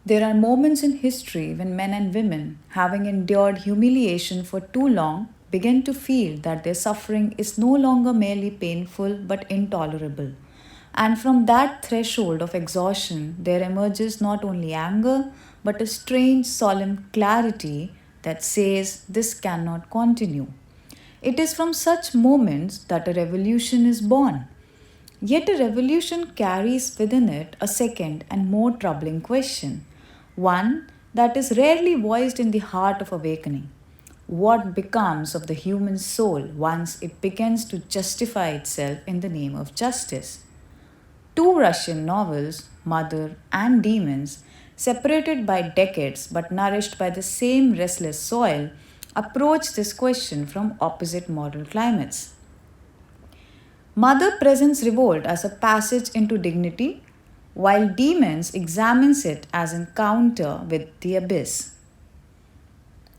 There are moments in history when men and women, having endured humiliation for too long, begin to feel that their suffering is no longer merely painful but intolerable. And from that threshold of exhaustion, there emerges not only anger but a strange, solemn clarity that says this cannot continue. It is from such moments that a revolution is born. Yet a revolution carries within it a second and more troubling question, one that is rarely voiced in the heart of awakening. What becomes of the human soul once it begins to justify itself in the name of justice? Two Russian novels, Mother and Demons, separated by decades but nourished by the same restless soil, approach this question from opposite moral climates. Mother presents revolt as a passage into dignity, while Demons examines it as an encounter with the abyss.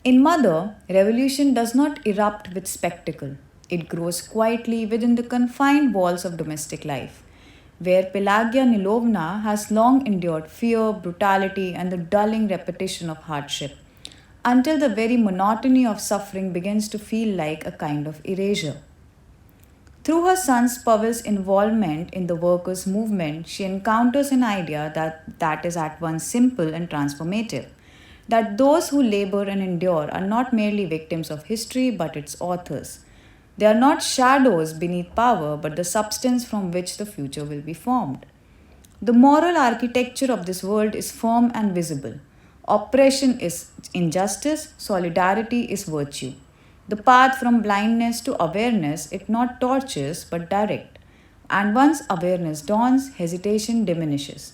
In Mother, revolution does not erupt with spectacle. It grows quietly within the confined walls of domestic life, where Pelagia Nilovna has long endured fear, brutality, and the dulling repetition of hardship, until the very monotony of suffering begins to feel like a kind of erasure. Through her son Pavel's involvement in the workers' movement, she encounters an idea that is at once simple and transformative, that those who labor and endure are not merely victims of history but its authors. They are not shadows beneath power but the substance from which the future will be formed. The moral architecture of this world is firm and visible. Oppression is injustice, solidarity is virtue. The path from blindness to awareness is not tortuous but direct. And once awareness dawns, hesitation diminishes.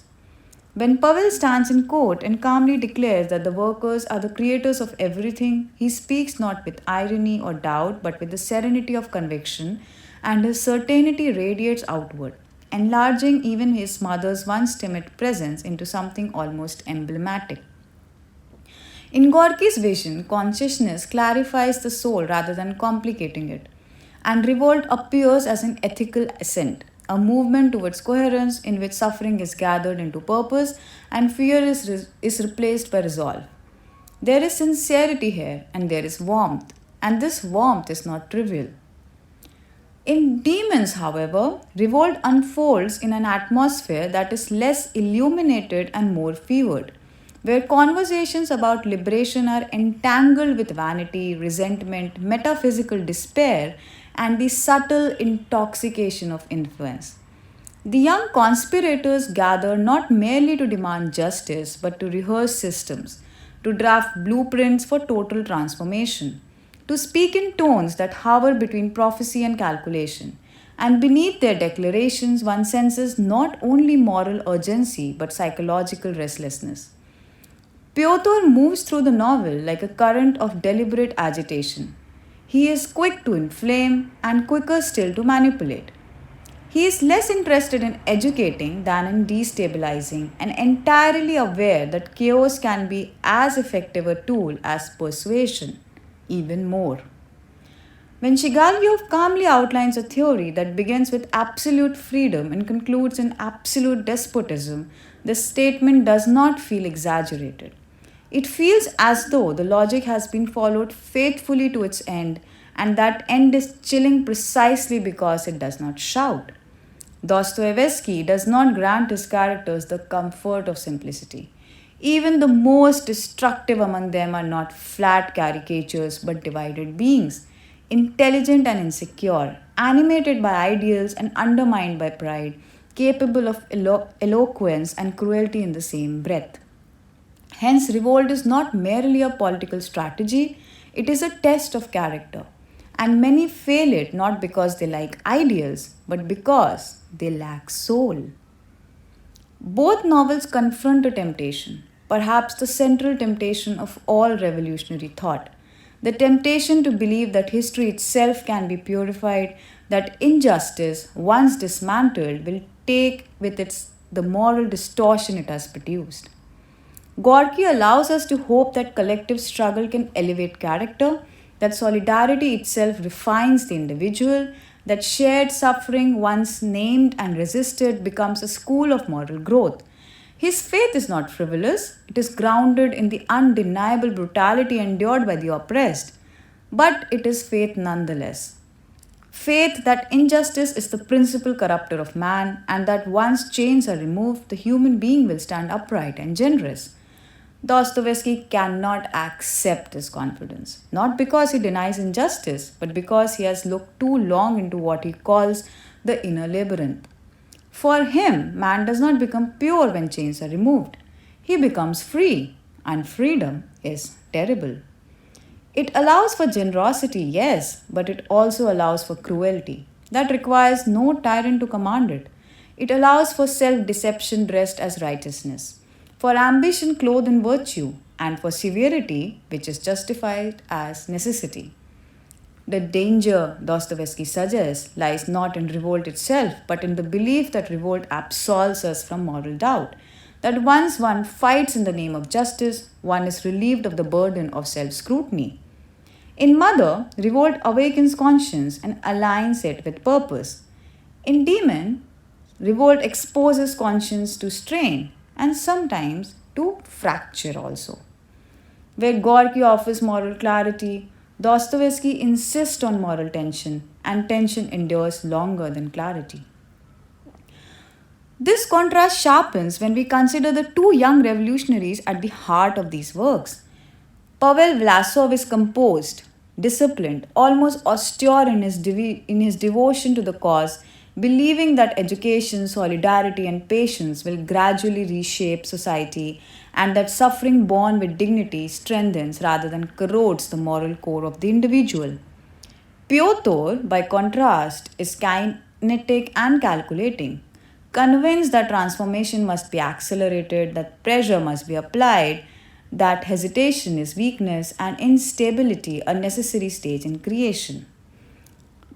When Pavel stands in court and calmly declares that the workers are the creators of everything, he speaks not with irony or doubt but with the serenity of conviction, and his certainty radiates outward, enlarging even his mother's once timid presence into something almost emblematic. In Gorky's vision, consciousness clarifies the soul rather than complicating it, and revolt appears as an ethical ascent, a movement towards coherence in which suffering is gathered into purpose and fear is replaced by resolve. There is sincerity here, and there is warmth, and this warmth is not trivial. In Demons, however, revolt unfolds in an atmosphere that is less illuminated and more fevered, where conversations about liberation are entangled with vanity, resentment, metaphysical despair, and the subtle intoxication of influence. The young conspirators gather not merely to demand justice, but to rehearse systems, to draft blueprints for total transformation, to speak in tones that hover between prophecy and calculation. And beneath their declarations, one senses not only moral urgency but psychological restlessness. Pyotr moves through the novel like a current of deliberate agitation. He is quick to inflame and quicker still to manipulate. He is less interested in educating than in destabilizing and entirely aware that chaos can be as effective a tool as persuasion, even more. When Shigalov calmly outlines a theory that begins with absolute freedom and concludes in absolute despotism, the statement does not feel exaggerated. It feels as though the logic has been followed faithfully to its end, and that end is chilling precisely because it does not shout. Dostoevsky does not grant his characters the comfort of simplicity. Even the most destructive among them are not flat caricatures but divided beings, intelligent and insecure, animated by ideals and undermined by pride, capable of eloquence and cruelty in the same breath. Hence, revolt is not merely a political strategy, it is a test of character. And many fail it not because they like ideals, but because they lack soul. Both novels confront a temptation, perhaps the central temptation of all revolutionary thought, the temptation to believe that history itself can be purified, that injustice, once dismantled, will take with it the moral distortion it has produced. Gorky allows us to hope that collective struggle can elevate character, that solidarity itself refines the individual, that shared suffering, once named and resisted, becomes a school of moral growth. His faith is not frivolous, it is grounded in the undeniable brutality endured by the oppressed, but it is faith nonetheless. Faith that injustice is the principal corrupter of man and that once chains are removed, the human being will stand upright and generous. Dostoevsky cannot accept this confidence, not because he denies injustice, but because he has looked too long into what he calls the inner labyrinth. For him, man does not become pure when chains are removed. He becomes free, and freedom is terrible. It allows for generosity, yes, but it also allows for cruelty. That requires no tyrant to command it. It allows for self deception dressed as righteousness, for ambition clothed in virtue, and for severity which is justified as necessity. The danger, Dostoevsky suggests, lies not in revolt itself, but in the belief that revolt absolves us from moral doubt. That once one fights in the name of justice, one is relieved of the burden of self scrutiny. In Mother, revolt awakens conscience and aligns it with purpose. In Demon, revolt exposes conscience to strain and sometimes to fracture also. Where Gorky offers moral clarity, Dostoevsky insists on moral tension, and tension endures longer than clarity. This contrast sharpens when we consider the two young revolutionaries at the heart of these works. Pavel Vlasov is composed, disciplined, almost austere in his devotion to the cause, believing that education, solidarity, and patience will gradually reshape society and that suffering born with dignity strengthens rather than corrodes the moral core of the individual. Pyotr, by contrast, is kinetic and calculating, convinced that transformation must be accelerated, that pressure must be applied, that hesitation is weakness and instability a necessary stage in creation.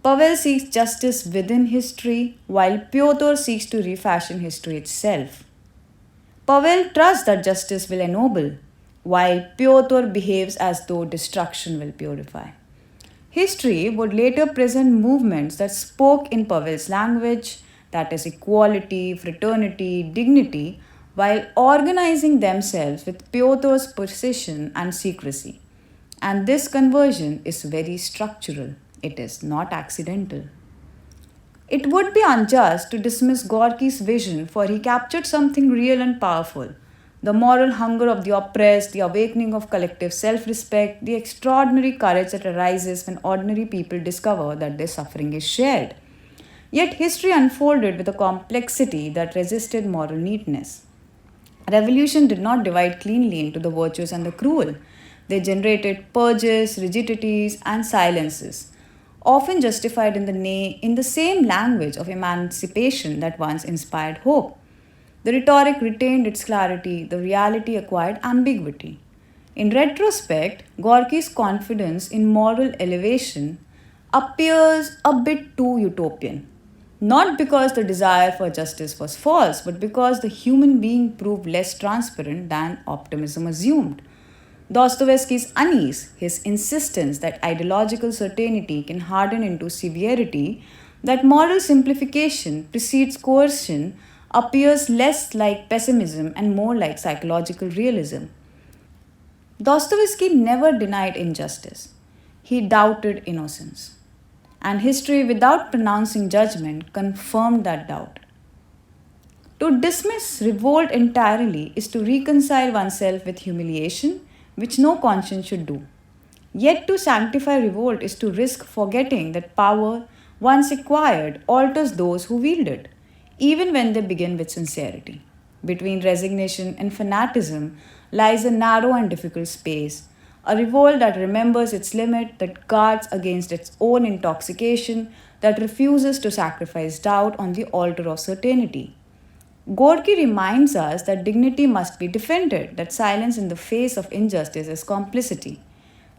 Pavel seeks justice within history, while Pyotr seeks to refashion history itself. Pavel trusts that justice will ennoble, while Pyotr behaves as though destruction will purify. History would later present movements that spoke in Pavel's language, that is, equality, fraternity, dignity, while organizing themselves with Pyotr's precision and secrecy. And this conversion is very structural, it is not accidental. It would be unjust to dismiss Gorky's vision, for he captured something real and powerful: the moral hunger of the oppressed, the awakening of collective self respect, the extraordinary courage that arises when ordinary people discover that their suffering is shared. Yet history unfolded with a complexity that resisted moral neatness. Revolution did not divide cleanly into the virtuous and the cruel. They generated purges, rigidities, and silences, often justified in the same language of emancipation that once inspired hope. The rhetoric retained its clarity, the reality acquired ambiguity. In retrospect, Gorky's confidence in moral elevation appears a bit too utopian. Not because the desire for justice was false, but because the human being proved less transparent than optimism assumed. Dostoevsky's unease, his insistence that ideological certainty can harden into severity, that moral simplification precedes coercion, appears less like pessimism and more like psychological realism. Dostoevsky never denied injustice, he doubted innocence. And history, without pronouncing judgment, confirmed that doubt. To dismiss revolt entirely is to reconcile oneself with humiliation, which no conscience should do. Yet to sanctify revolt is to risk forgetting that power, once acquired, alters those who wield it, even when they begin with sincerity. Between resignation and fanaticism lies a narrow and difficult space, a revolt that remembers its limit, that guards against its own intoxication, that refuses to sacrifice doubt on the altar of certainty. Gorky reminds us that dignity must be defended, that silence in the face of injustice is complicity.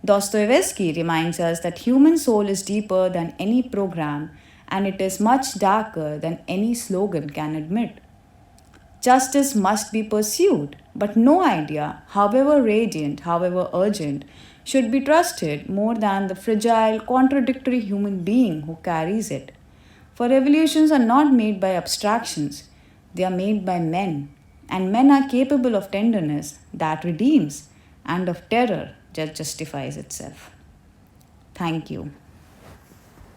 Dostoevsky reminds us that human soul is deeper than any program and it is much darker than any slogan can admit. Justice must be pursued, but no idea, however radiant, however urgent, should be trusted more than the fragile, contradictory human being who carries it. For revolutions are not made by abstractions, they are made by men, and men are capable of tenderness that redeems and of terror that justifies itself. Thank you.